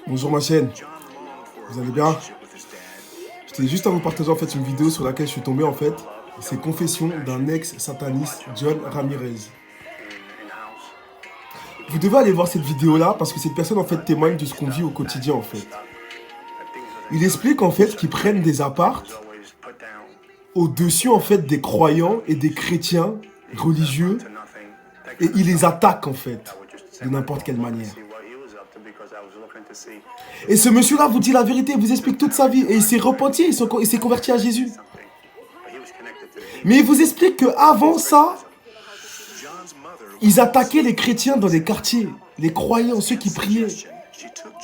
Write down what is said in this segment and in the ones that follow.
Bonjour ma chaîne, vous allez bien? J'étais juste à vous partager en fait une vidéo sur laquelle je suis tombé en fait. C'est Confession d'un ex-sataniste, John Ramirez. Vous devez aller voir cette vidéo là parce que cette personne en fait témoigne de ce qu'on vit au quotidien en fait. Il explique en fait qu'ils prennent des apparts au-dessus en fait des croyants et des chrétiens religieux et il les attaque en fait de n'importe quelle manière. Et ce monsieur-là vous dit la vérité, vous explique toute sa vie et il s'est repenti, il s'est converti à Jésus. Mais il vous explique qu'avant ça, ils attaquaient les chrétiens dans les quartiers, les croyants, ceux qui priaient.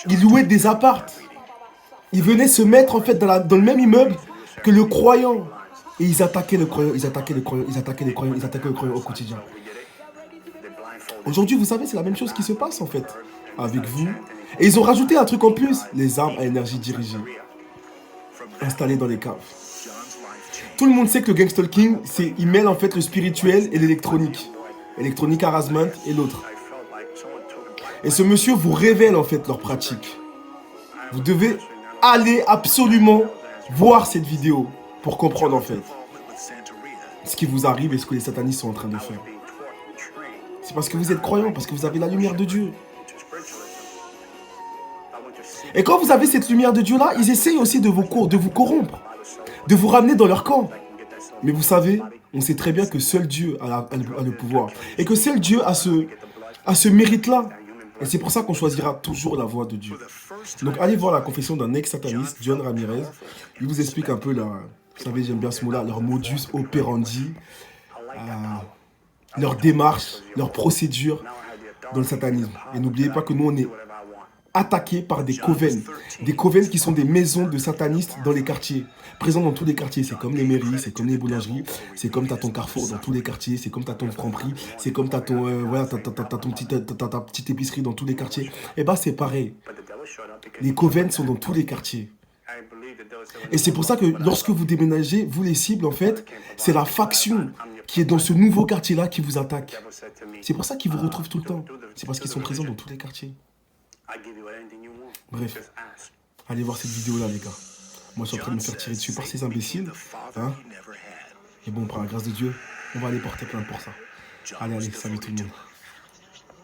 Ils louaient des apparts. Ils venaient se mettre en fait dans le même immeuble que le croyant. Et ils attaquaient le croyant, ils attaquaient le croyant, ils attaquaient les croyants, ils attaquaient le croyant au quotidien. Aujourd'hui, vous savez, c'est la même chose qui se passe en fait avec vous. Et ils ont rajouté un truc en plus, les armes à énergie dirigée, installées dans les caves. Tout le monde sait que le gang stalking, il mêle en fait le spirituel et l'électronique. Électronique harassment et l'autre. Et ce monsieur vous révèle en fait leurs pratiques. Vous devez aller absolument voir cette vidéo pour comprendre en fait ce qui vous arrive et ce que les satanistes sont en train de faire. C'est parce que vous êtes croyant, parce que vous avez la lumière de Dieu. Et quand vous avez cette lumière de Dieu là, ils essayent aussi de vous corrompre, de vous ramener dans leur camp. Mais vous savez, on sait très bien que seul Dieu a le pouvoir. Et que seul Dieu a ce mérite-là. Et c'est pour ça qu'on choisira toujours la voie de Dieu. Donc allez voir la confession d'un ex-sataniste, John Ramirez. Il vous explique un peu, vous savez, j'aime bien ce mot-là, leur modus operandi, leur démarche, leur procédure dans le satanisme. Et n'oubliez pas que nous, on est attaqués par des coven. Des coven qui sont des maisons de satanistes dans les quartiers. Présents dans tous les quartiers. C'est comme les mairies, c'est comme les boulangeries, c'est comme t'as ton Carrefour dans tous les quartiers, c'est comme t'as ton Franprix, c'est comme t'as ton, voilà, ta petite épicerie dans tous les quartiers. Et bah c'est pareil. Les coven sont dans tous les quartiers. Et c'est pour ça que lorsque vous déménagez, vous les cibles en fait, c'est la faction qui est dans ce nouveau quartier-là qui vous attaque. C'est pour ça qu'ils vous retrouvent tout le temps. C'est parce qu'ils sont présents dans tous les quartiers. Bref, allez voir cette vidéo-là, les gars. Moi, je suis en train de me faire tirer dessus par ces imbéciles. Hein? Et bon, par la grâce de Dieu, on va aller porter plainte pour ça. Allez, allez, salut tout le monde.